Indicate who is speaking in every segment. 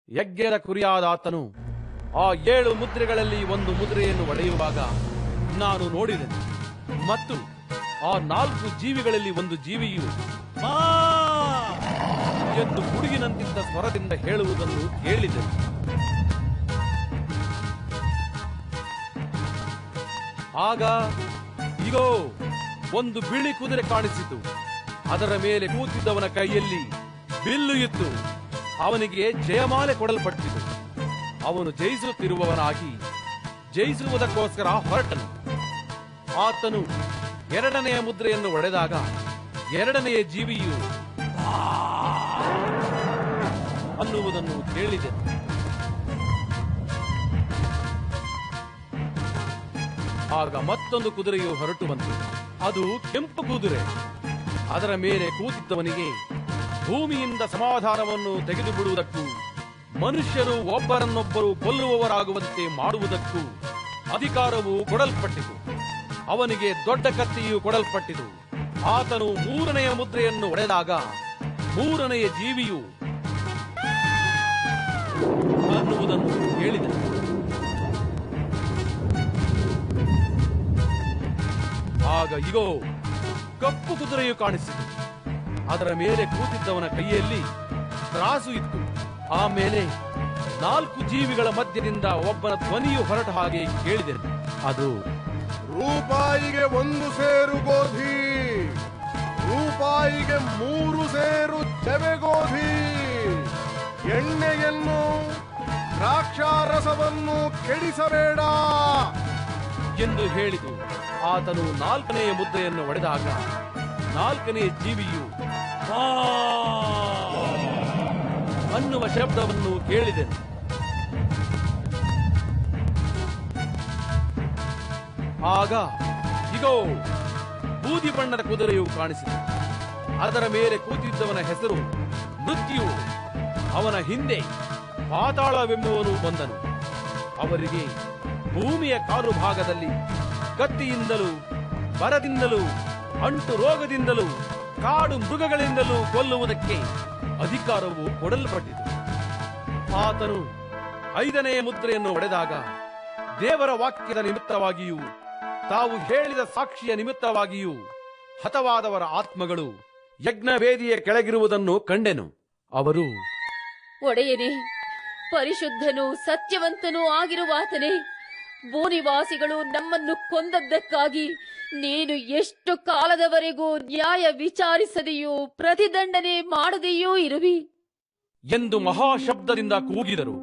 Speaker 1: ಯಜ್ಞದ ಕುರಿಯಾದ ಆತನು ಆ 7 ಮುದ್ರೆಗಳಲ್ಲಿ ಒಂದು ಮುದ್ರೆಯನ್ನು ಒಡೆಯುವಾಗ ನಾನು ನೋಡಿದೆನು, ಮತ್ತು ಆ 4 ಜೀವಿಗಳಲ್ಲಿ ಒಂದು ಜೀವಿಯು ಎಂದು ಗುಡುಗಿನಂತಿದ್ದ ಸ್ವರದಿಂದ ಹೇಳುವುದನ್ನು ಕೇಳಿದೆನು. ಆಗ ಇಗೋ, ಒಂದು ಬಿಳಿ ಕುದುರೆ ಕಾಣಿಸಿತು. ಅದರ ಮೇಲೆ ಕೂತಿದ್ದವನ ಕೈಯಲ್ಲಿ ಬಿಲ್ಲು ಇತ್ತು. ಅವನಿಗೆ ಜಯಮಾಲೆ ಕೊಡಲ್ಪಟ್ಟಿತು. ಅವನು ಜಯಿಸುತ್ತಿರುವವನಾಗಿ ಜಯಿಸುವುದಕ್ಕೋಸ್ಕರ ಹೊರಟನು. ಆತನು 2ನೆಯ ಮುದ್ರೆಯನ್ನು ಒಡೆದಾಗ 2ನೆಯ ಜೀವಿಯು ಅನ್ನುವುದನ್ನು ಕೇಳಿದೆನು. ಆಗ ಮತ್ತೊಂದು ಕುದುರೆಯು ಹೊರಟು ಬಂತು. ಅದು ಕೆಂಪು ಕುದುರೆ. ಅದರ ಮೇಲೆ ಕೂತಿದ್ದವನಿಗೆ ಭೂಮಿಯಿಂದ ಸಮಾಧಾನವನ್ನು ತೆಗೆದು ಬಿಡುವುದಕ್ಕೂ ಮನುಷ್ಯರು ಒಬ್ಬರನ್ನೊಬ್ಬರು ಕೊಲ್ಲುವವರಾಗುವಂತೆ ಮಾಡುವುದಕ್ಕೂ ಅಧಿಕಾರವು ಕೊಡಲ್ಪಟ್ಟಿತು. ಅವನಿಗೆ ದೊಡ್ಡ ಕತ್ತಿಯು ಕೊಡಲ್ಪಟ್ಟಿತು. ಆತನು 3ನೆಯ ಮುದ್ರೆಯನ್ನು ಒಡೆದಾಗ 3ನೆಯ ಜೀವಿಯು ಅನ್ನುವುದನ್ನು ಹೇಳಿದನು. ಆಗ ಇಗೋ, ಕಪ್ಪು ಕುದುರೆಯು ಕಾಣಿಸಿತು. ಅದರ ಮೇಲೆ ಕೂತಿದ್ದವನ ಕೈಯಲ್ಲಿ ತ್ರಾಸು ಇತ್ತು. ಆಮೇಲೆ 4 ಜೀವಿಗಳ ಮಧ್ಯದಿಂದ ಒಬ್ಬನ ಧ್ವನಿಯು ಹೊರಟ ಹಾಗೆ ಕೇಳಿದೆನು. ಅದು,
Speaker 2: ರೂಪಾಯಿಗೆ 1 ಸೇರು ಗೋಧಿ, ರೂಪಾಯಿಗೆ 3 ಸೇರು ಜವೆಗೋಧಿ, ಎಣ್ಣೆಯನ್ನು ದ್ರಾಕ್ಷಾರಸವನ್ನು ಕೆಡಿಸಬೇಡ
Speaker 1: ಎಂದು ಹೇಳಿತು. ಆತನು 4ನೆಯ ಮುದ್ರೆಯನ್ನು ಒಡೆದಾಗ 4ನೆಯ ಜೀವಿಯು ಅನ್ನುವ ಶಬ್ದವನ್ನು ಕೇಳಿದೆನು. ಆಗ ಇಗೋ, ಬೂದಿ ಬಣ್ಣದ ಕುದುರೆಯು ಕಾಣಿಸಿತು. ಅದರ ಮೇಲೆ ಕೂತಿದ್ದವನ ಹೆಸರು ಮೃತ್ಯು. ಅವನ ಹಿಂದೆ ಪಾತಾಳವೆಂಬುವನು ಬಂದನು. ಅವರಿಗೆ ಭೂಮಿಯ ಕಾಲು ಭಾಗದಲ್ಲಿ ಕತ್ತಿಯಿಂದಲೂ ಬರದಿಂದಲೂ ಅಂಟು ರೋಗದಿಂದಲೂ ಕಾಡು ಮೃಗಗಳಿಂದಲೂ ಕೊಲ್ಲುವುದಕ್ಕೆ ಅಧಿಕಾರವು ಕೊಡಲ್ಪಟ್ಟಿತು. ಆತನು 5ನೆಯ ಮುದ್ರೆಯನ್ನು ಒಡೆದಾಗ ದೇವರ ವಾಕ್ಯದ ನಿಮಿತ್ತವಾಗಿಯೂ ತಾವು ಹೇಳಿದ ಸಾಕ್ಷಿಯ ನಿಮಿತ್ತವಾಗಿಯೂ ಹತವಾದವರ ಆತ್ಮಗಳು ಯಜ್ಞವೇದಿಯ ಕೆಳಗಿರುವುದನ್ನು ಕಂಡೆನು. ಅವರು,
Speaker 3: ಒಡೆಯನೇ, ಪರಿಶುದ್ಧನೂ ಸತ್ಯವಂತನೂ ಆಗಿರುವಾತನೇ, ಭೂನಿವಾಸಿಗಳು ನಮ್ಮನ್ನು ಕೊಂದದ್ದಕ್ಕಾಗಿ ನೀನು ಎಷ್ಟು ಕಾಲದವರೆಗೂ ನ್ಯಾಯ ವಿಚಾರಿಸದೆಯೂ ಪ್ರತಿದಂಡನೆ ಮಾಡದೆಯೂ ಇರುವಿ
Speaker 1: ಎಂದು ಮಹಾಶಬ್ದದಿಂದ ಕೂಗಿದರು.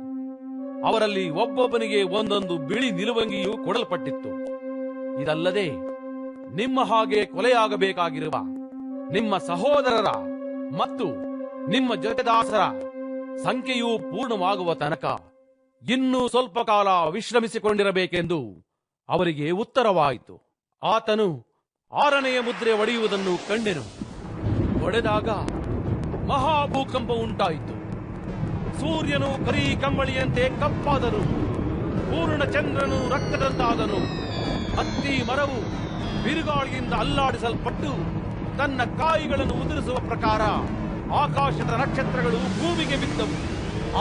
Speaker 1: ಅವರಲ್ಲಿ ಒಬ್ಬೊಬ್ಬನಿಗೆ ಒಂದೊಂದು ಬಿಳಿ ನಿಲುವಂಗಿಯೂ ಕೊಡಲ್ಪಟ್ಟಿತ್ತು. ಇದಲ್ಲದೆ ನಿಮ್ಮ ಹಾಗೆ ಕೊಲೆಯಾಗಬೇಕಾಗಿರುವ ನಿಮ್ಮ ಸಹೋದರರ ಮತ್ತು ನಿಮ್ಮ ಜೊತೆದಾಸರ ಸಂಖ್ಯೆಯೂ ಪೂರ್ಣವಾಗುವ ತನಕ ಇನ್ನೂ ಸ್ವಲ್ಪ ಕಾಲ ವಿಶ್ರಮಿಸಿಕೊಂಡಿರಬೇಕೆಂದು ಅವರಿಗೆ ಉತ್ತರವಾಯಿತು. ಆತನು 6ನೆಯ ಮುದ್ರೆ ಒಡೆಯುವುದನ್ನು ಕಂಡೆನು. ಒಡೆದಾಗ ಮಹಾಭೂಕಂಪ ಉಂಟಾಯಿತು. ಸೂರ್ಯನು ಕರಿ ಕಂಬಳಿಯಂತೆ ಕಪ್ಪಾದನು. ಪೂರ್ಣ ಚಂದ್ರನು ರಕ್ತದಂತಾದನು. ಹತ್ತಿ ಮರವು ಬಿರುಗಾಳಿಯಿಂದ ಅಲ್ಲಾಡಿಸಲ್ಪಟ್ಟು ತನ್ನ ಕಾಯಿಗಳನ್ನು ಉದುರಿಸುವ ಪ್ರಕಾರ ಆಕಾಶದ ನಕ್ಷತ್ರಗಳು ಭೂಮಿಗೆ ಬಿದ್ದವು.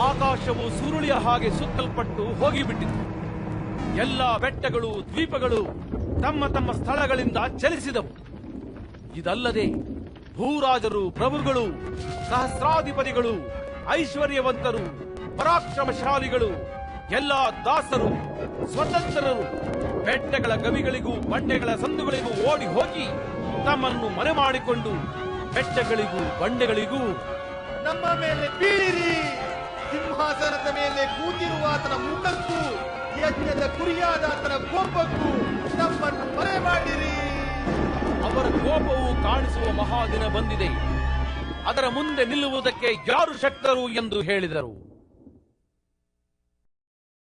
Speaker 1: ಆಕಾಶವು ಸುರುಳಿಯ ಹಾಗೆ ಸುತ್ತಲ್ಪಟ್ಟು ಹೋಗಿಬಿಟ್ಟಿತು. ಎಲ್ಲ ಬೆಟ್ಟಗಳು ದ್ವೀಪಗಳು ತಮ್ಮ ತಮ್ಮ ಸ್ಥಳಗಳಿಂದ ಚಲಿಸಿದವು. ಇದಲ್ಲದೆ ಭೂರಾಜರು, ಪ್ರಭುಗಳು, ಸಹಸ್ರಾಧಿಪತಿಗಳು, ಐಶ್ವರ್ಯವಂತರು, ಪರಾಕ್ರಮಶಾಲಿಗಳು, ಎಲ್ಲಾ ದಾಸರು, ಸ್ವತಂತ್ರರು ಬೆಟ್ಟಗಳ ಗವಿಗಳಿಗೂ ಬಂಡೆಗಳ ಸಂದುಗಳಿಗೂ ಓಡಿ ಹೋಗಿ ತಮ್ಮನ್ನು ಮನೆ ಮಾಡಿಕೊಂಡು ಬೆಟ್ಟಗಳಿಗೂ ಬಂಡೆಗಳಿಗೂ,
Speaker 4: ನಮ್ಮ ಮೇಲೆ ಬೀಳಿರಿ, ಸಿಂಹಾಸನದ ಮೇಲೆ ಕೂತಿರುವ ಆತನ ಮುಖಕ್ಕೂ ಯಜ್ಞದ ಕುರಿಯಾದ ಆತನ ಕೋಪಕ್ಕೂ ನಮ್ಮನ್ನು ಮರೆ ಮಾಡಿರಿ.
Speaker 1: ಅವರ ಕೋಪವು ಕಾಣಿಸುವ ಮಹಾದಿನ ಬಂದಿದೆ. ಅದರ ಮುಂದೆ ನಿಲ್ಲುವುದಕ್ಕೆ ಯಾರು ಶಕ್ತರು ಎಂದು ಹೇಳಿದರು.